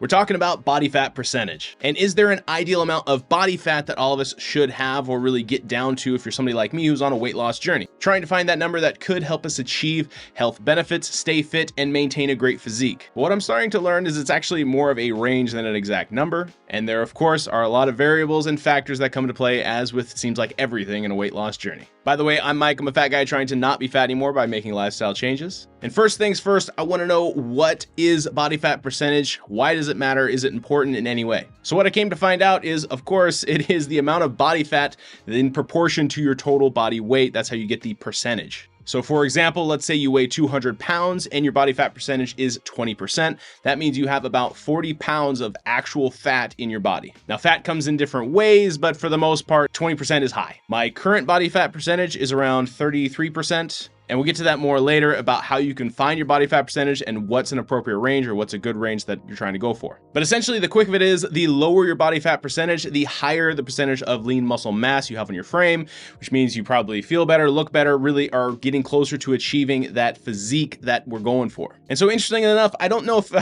We're talking about body fat percentage. And is there an ideal amount of body fat that all of us should have or really get down to if you're somebody like me who's on a weight loss journey? Trying to find that number that could help us achieve health benefits, stay fit, and maintain a great physique. But what I'm starting to learn is it's actually more of a range than an exact number. And there, of course, are a lot of variables and factors that come into play, as with seems like everything in a weight loss journey. By the way, I'm Mike. I'm a fat guy trying to not be fat anymore by making lifestyle changes. And first things first, I want to know, what is body fat percentage? Why does it matter? Is it important in any way? So what I came to find out is, of course, it is the amount of body fat in proportion to your total body weight. That's how you get the percentage. So for example, let's say you weigh 200 pounds and your body fat percentage is 20%. That means you have about 40 pounds of actual fat in your body. Now, fat comes in different ways, but for the most part, 20% is high. My current body fat percentage is around 33%. And we'll get to that more later about how you can find your body fat percentage and what's an appropriate range or what's a good range that you're trying to go for. But essentially, the quick of it is, the lower your body fat percentage, the higher the percentage of lean muscle mass you have on your frame, which means you probably feel better, look better, really are getting closer to achieving that physique that we're going for. And so interestingly enough, I don't know if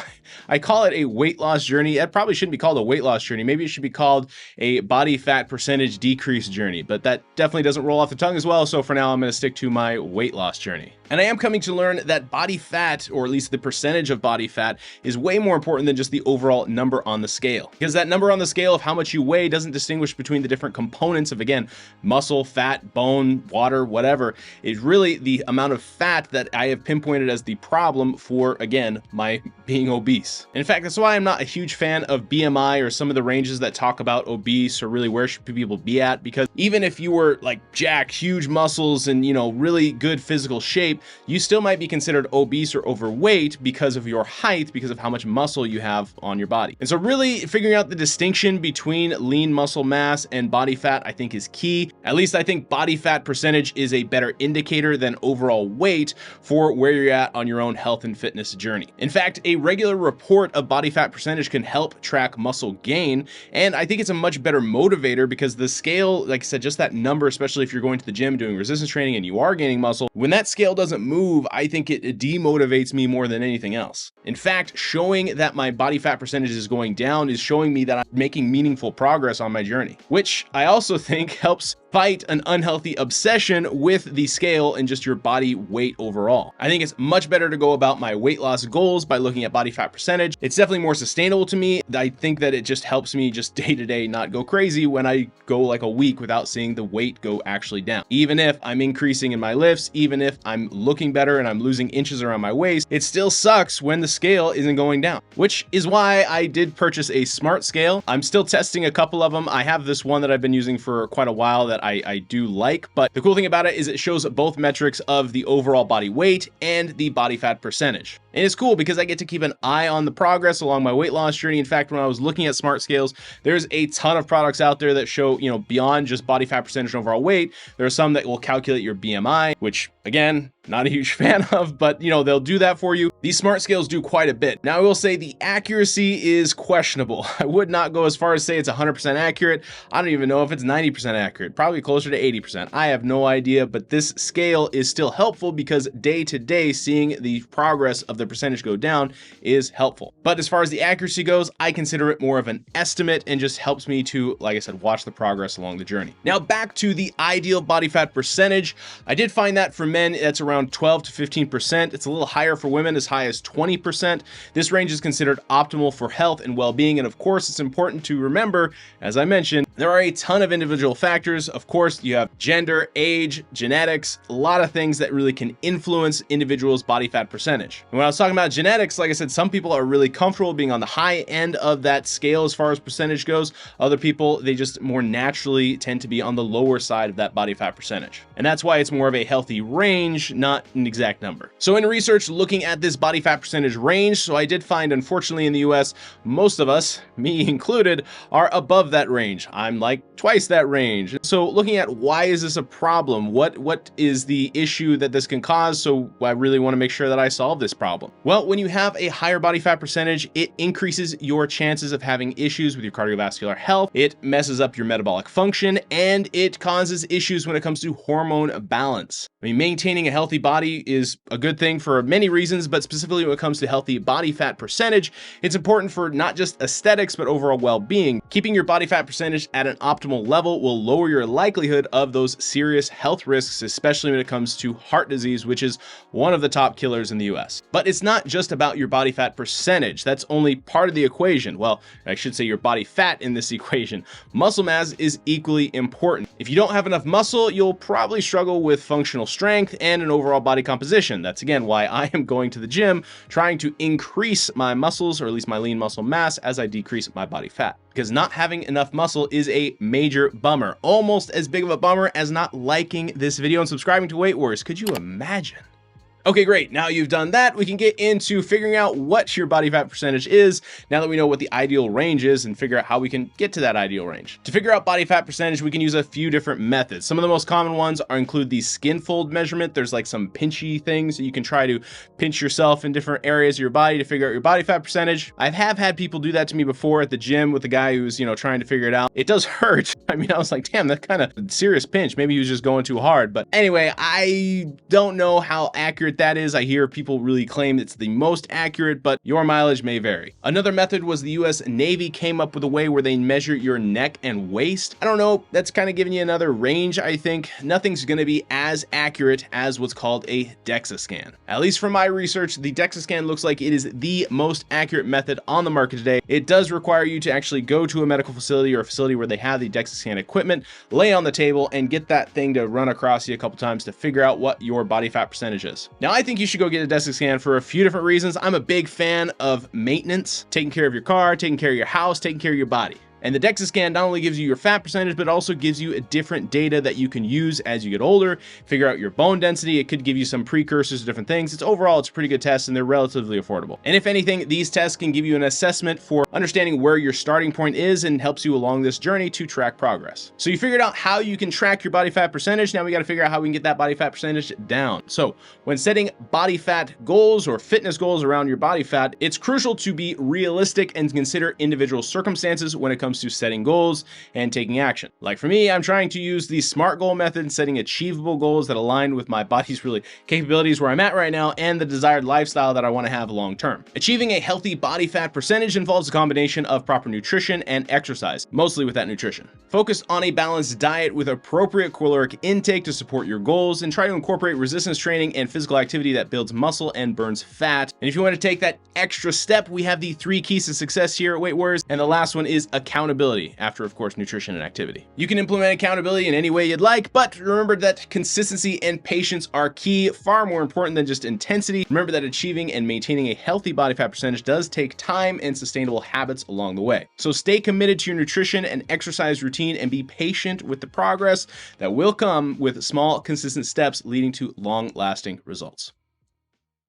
I call it a weight loss journey. It probably shouldn't be called a weight loss journey. Maybe it should be called a body fat percentage decrease journey, but that definitely doesn't roll off the tongue as well. So for now, I'm going to stick to my weight loss journey. And I am coming to learn that body fat, or at least the percentage of body fat, is way more important than just the overall number on the scale. Because that number on the scale of how much you weigh doesn't distinguish between the different components of, again, muscle, fat, bone, water, whatever. It's really the amount of fat that I have pinpointed as the problem for, again, my being obese. In fact, that's why I'm not a huge fan of BMI or some of the ranges that talk about obese or really where should people be at. Because even if you were like jacked, huge muscles and, really good physical shape, you still might be considered obese or overweight because of your height, because of how much muscle you have on your body. And so really figuring out the distinction between lean muscle mass and body fat, I think, is key. At least I think body fat percentage is a better indicator than overall weight for where you're at on your own health and fitness journey. In fact, a regular report of body fat percentage can help track muscle gain. And I think it's a much better motivator, because the scale, like I said, just that number, especially if you're going to the gym doing resistance training and you are gaining muscle, when that scale doesn't move, I think it demotivates me more than anything else. In fact, showing that my body fat percentage is going down is showing me that I'm making meaningful progress on my journey, which I also think helps fight an unhealthy obsession with the scale and just your body weight overall. I think it's much better to go about my weight loss goals by looking at body fat percentage. It's definitely more sustainable to me. I think that it just helps me just day to day not go crazy when I go like a week without seeing the weight go actually down. Even if I'm increasing in my lifts, even if I'm looking better and I'm losing inches around my waist, it still sucks when the scale isn't going down, which is why I did purchase a smart scale. I'm still testing a couple of them. I have this one that I've been using for quite a while that I do like, but the cool thing about it is it shows both metrics of the overall body weight and the body fat percentage. And it's cool because I get to keep an eye on the progress along my weight loss journey. In fact, when I was looking at smart scales, there's a ton of products out there that show, beyond just body fat percentage and overall weight. There are some that will calculate your BMI, which again, not a huge fan of, but they'll do that for you. These smart scales do quite a bit. Now, I will say the accuracy is questionable. I would not go as far as say it's 100% accurate. I don't even know if it's 90% accurate, probably closer to 80%. I have no idea, but this scale is still helpful because day to day, seeing the progress of the percentage go down is helpful. But as far as the accuracy goes, I consider it more of an estimate and just helps me to, like I said, watch the progress along the journey. Now, back to the ideal body fat percentage. I did find that for men, that's around 12 to 15%. It's a little higher for women, as high as 20%. This range is considered optimal for health and well-being. And of course, it's important to remember, as I mentioned, there are a ton of individual factors. Of course, you have gender, age, genetics, a lot of things that really can influence individuals' body fat percentage. And when I was talking about genetics, like I said, some people are really comfortable being on the high end of that scale as far as percentage goes. Other people, they just more naturally tend to be on the lower side of that body fat percentage. And that's why it's more of a healthy range, not an exact number. So in research looking at this body fat percentage range, so I did find, unfortunately, in the US, most of us, me included, are above that range. I'm like twice that range. So looking at why is this a problem? What is the issue that this can cause? So I really want to make sure that I solve this problem. Well, when you have a higher body fat percentage, it increases your chances of having issues with your cardiovascular health. It messes up your metabolic function, and it causes issues when it comes to hormone balance. I mean, maintaining a healthy body is a good thing for many reasons, but specifically when it comes to healthy body fat percentage, it's important for not just aesthetics, but overall well-being. Keeping your body fat percentage at an optimal level will lower your likelihood of those serious health risks, especially when it comes to heart disease, which is one of the top killers in the US. But it's not just about your body fat percentage. That's only part of the equation. Well, I should say your body fat in this equation. Muscle mass is equally important. If you don't have enough muscle, you'll probably struggle with functional strength and an overall body composition. That's again why I am going to the gym, trying to increase my muscles, or at least my lean muscle mass, as I decrease my body fat. Because not having enough muscle is a major bummer. Almost as big of a bummer as not liking this video and subscribing to Weight Wars. Could you imagine? Okay, great. Now you've done that, we can get into figuring out what your body fat percentage is now that we know what the ideal range is and figure out how we can get to that ideal range. To figure out body fat percentage, we can use a few different methods. Some of the most common ones include the skin fold measurement. There's like some pinchy things that you can try to pinch yourself in different areas of your body to figure out your body fat percentage. I have had people do that to me before at the gym with a guy who's, trying to figure it out. It does hurt. I mean, I was like, damn, that's kind of a serious pinch. Maybe he was just going too hard. But anyway, I don't know how accurate that is. I hear people really claim it's the most accurate, but your mileage may vary. Another method was the US Navy came up with a way where they measure your neck and waist. I don't know, that's kind of giving you another range, I think. Nothing's going to be as accurate as what's called a DEXA scan. At least from my research, the DEXA scan looks like it is the most accurate method on the market today. It does require you to actually go to a medical facility or a facility where they have the DEXA scan equipment, lay on the table, and get that thing to run across you a couple times to figure out what your body fat percentage is. Now, I think you should go get a DEXA scan for a few different reasons. I'm a big fan of maintenance, taking care of your car, taking care of your house, taking care of your body. And the DEXA scan not only gives you your fat percentage, but also gives you a different data that you can use as you get older, figure out your bone density. It could give you some precursors to different things. It's a pretty good test, and they're relatively affordable. And if anything, these tests can give you an assessment for understanding where your starting point is and helps you along this journey to track progress. So you figured out how you can track your body fat percentage. Now we got to figure out how we can get that body fat percentage down. So when setting body fat goals or fitness goals around your body fat, it's crucial to be realistic and consider individual circumstances when it comes to setting goals and taking action. Like for me, I'm trying to use the SMART goal method, setting achievable goals that align with my body's capabilities where I'm at right now and the desired lifestyle that I want to have long term. Achieving a healthy body fat percentage involves a combination of proper nutrition and exercise, mostly with that nutrition. Focus on a balanced diet with appropriate caloric intake to support your goals, and try to incorporate resistance training and physical activity that builds muscle and burns fat. And if you want to take that extra step, we have the 3 keys to success here at Weight Warriors, and the last one is accountability, after of course nutrition and activity. You can implement accountability in any way you'd like, but remember that consistency and patience are key, far more important than just intensity. Remember that achieving and maintaining a healthy body fat percentage does take time and sustainable habits along the way. So stay committed to your nutrition and exercise routine, and be patient with the progress that will come with small, consistent steps leading to long-lasting results.